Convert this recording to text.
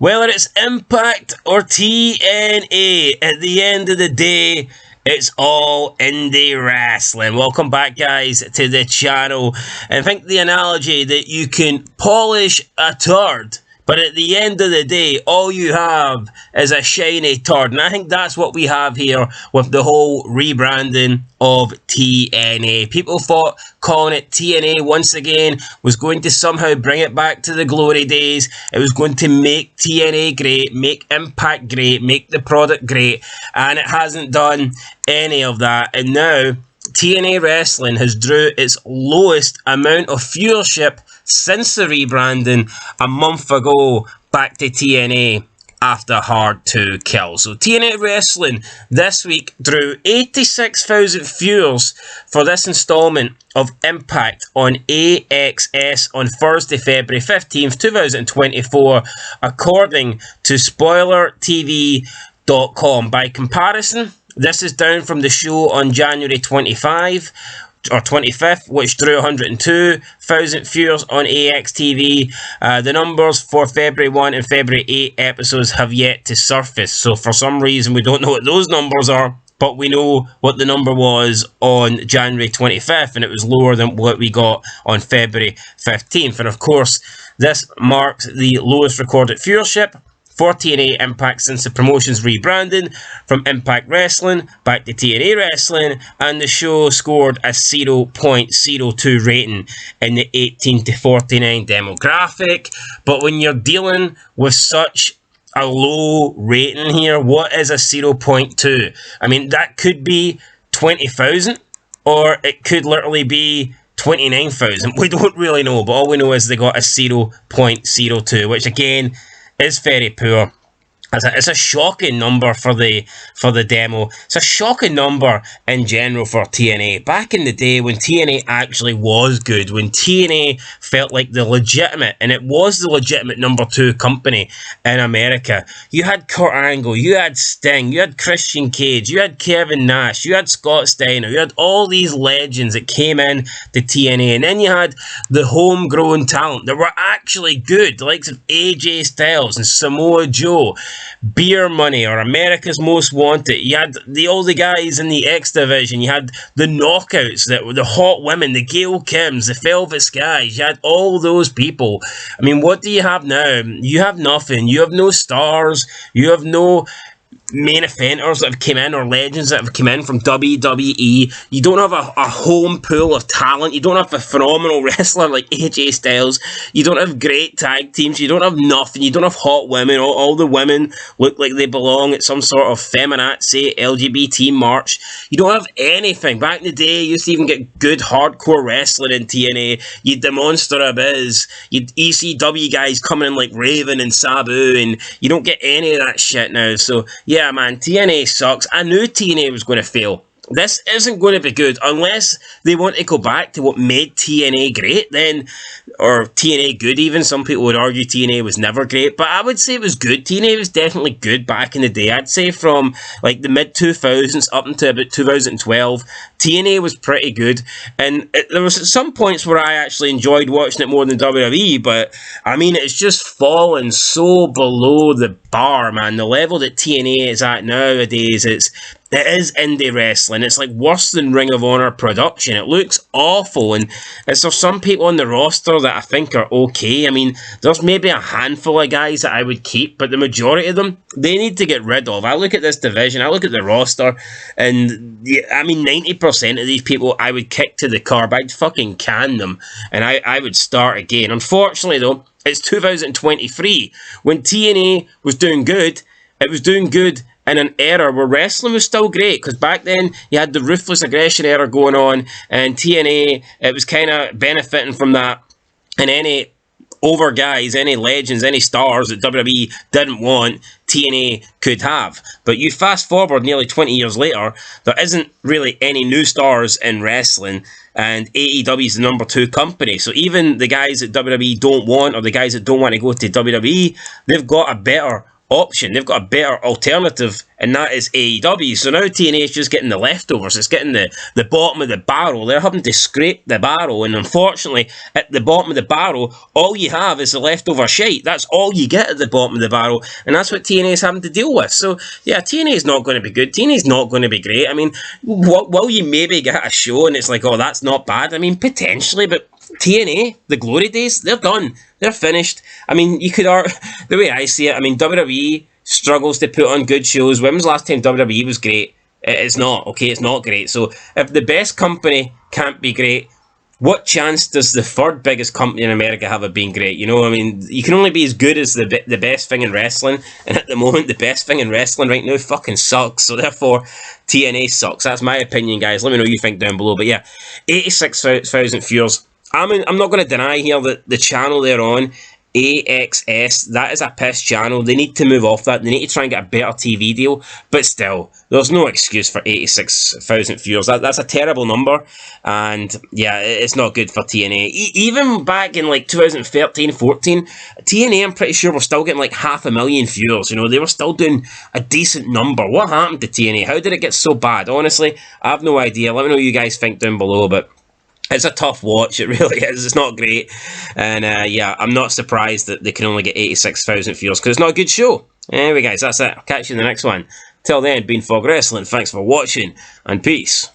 Whether it's Impact or TNA, at the end of the day, it's all indie wrestling. Welcome back, guys, to the channel. And I think the analogy that you can polish a turd, but at the end of the day, all you have is a shiny turd. And I think that's what we have here with the whole rebranding of TNA. People thought calling it TNA once again was going to somehow bring it back to the glory days. It was going to make TNA great, make Impact great, make the product great. And it hasn't done any of that. And now TNA Wrestling has drew its lowest amount of viewership since the rebranding a month ago back to TNA after Hard to Kill. So TNA Wrestling this week drew 86,000 viewers for this installment of Impact on AXS on Thursday, February 15th, 2024, according to SpoilerTV.com. By comparison, this is down from the show on January 25th, which drew 102,000 viewers on AXTV. The numbers for February 1 and February 8 episodes have yet to surface. So for some reason, we don't know what those numbers are, but we know what the number was on January 25th, and it was lower than what we got on February 15th. And of course, this marks the lowest recorded viewership for TNA Impact since the promotion's rebranding from Impact Wrestling back to TNA Wrestling, and the show scored a 0.02 rating in the 18 to 49 demographic. But when you're dealing with such a low rating here, what is a 0.2? I mean, that could be 20,000, or it could literally be 29,000. We don't really know, but all we know is they got a 0.02, which again is very poor. It's a shocking number for the demo. It's a shocking number in general for TNA. Back in the day when TNA actually was good, when TNA felt like the legitimate, and it was the legitimate number 2 company in America. You had Kurt Angle, you had Sting, you had Christian Cage, you had Kevin Nash, you had Scott Steiner, you had all these legends that came in to TNA, and then you had the homegrown talent that were actually good, the likes of AJ Styles and Samoa Joe, Beer Money, or America's Most Wanted. You had all the guys in the X Division. You had the Knockouts, the hot women, the Gail Kims, the Velvet Skies. You had all those people. I mean, what do you have now? You have nothing. You have no stars. You have no main eventers that have come in, or legends that have come in from WWE. You don't have a home pool of talent. You don't have a phenomenal wrestler like AJ Styles. You don't have great tag teams. You don't have nothing. You don't have hot women. All the women look like they belong at some sort of feminazi LGBT march. You don't have anything. Back in the day, you used to even get good hardcore wrestling in TNA. You had the Monster Abyss. You had ECW guys coming in like Raven and Sabu, and you don't get any of that shit now. So yeah, man, TNA sucks. I knew TNA was going to fail. This isn't going to be good unless they want to go back to what made TNA great, then, or TNA good even. Some people would argue TNA was never great, but I would say it was good. TNA was definitely good back in the day. I'd say from like the mid-2000s up until about 2012, TNA was pretty good, and there was some points where I actually enjoyed watching it more than WWE, but I mean, it's just fallen so below the bar, man. The level that TNA is at nowadays, it is indie wrestling. It's like worse than Ring of Honor production. It looks awful, and there's some people on the roster that I think are okay. I mean, there's maybe a handful of guys that I would keep, but the majority of them, they need to get rid of. I look at this division, I look at the roster, and yeah, I mean, 90% of these people I would kick to the curb. I'd fucking can them, and I would start again. Unfortunately, though, it's 2023. When TNA was doing good, it was doing good in an era where wrestling was still great, because back then you had the Ruthless Aggression era going on, and TNA, it was kind of benefiting from that, and any over guys, any legends, any stars that WWE didn't want, TNA could have. But you fast forward nearly 20 years later, there isn't really any new stars in wrestling, and AEW is the number 2 company. So even the guys that WWE don't want, or the guys that don't want to go to WWE, they've got a better option. They've got a better alternative, and that is AEW. So now TNA is just getting the leftovers. It's getting the bottom of the barrel. They're having to scrape the barrel, and unfortunately, at the bottom of the barrel, all you have is the leftover shite. That's all you get at the bottom of the barrel, and that's what TNA is having to deal with. So yeah, TNA is not going to be good. TNA is not going to be great. I mean, will you maybe get a show and it's like, oh, that's not bad? I mean, potentially, but TNA, the glory days, they're done. They're finished. I mean, you could argue, the way I see it, I mean, WWE struggles to put on good shows. When was the last time WWE was great? It's not, okay? It's not great. So if the best company can't be great, what chance does the third biggest company in America have of being great? You know, I mean, you can only be as good as the best thing in wrestling, and at the moment, the best thing in wrestling right now fucking sucks, so therefore, TNA sucks. That's my opinion, guys. Let me know what you think down below, but yeah, 86,000 viewers. I'm not going to deny here that the channel they're on, AXS, that is a piss channel. They need to move off that. They need to try and get a better TV deal. But still, there's no excuse for 86,000 viewers. That's a terrible number. And yeah, it's not good for TNA. Even back in like 2013, 14, TNA, I'm pretty sure, were still getting like 500,000 viewers. You know, they were still doing a decent number. What happened to TNA? How did it get so bad? Honestly, I have no idea. Let me know what you guys think down below. But it's a tough watch, it really is. It's not great. And yeah, I'm not surprised that they can only get 86,000 viewers because it's not a good show. Anyway, guys, that's it. I'll catch you in the next one. Till then, been Fog Wrestling. Thanks for watching, and peace.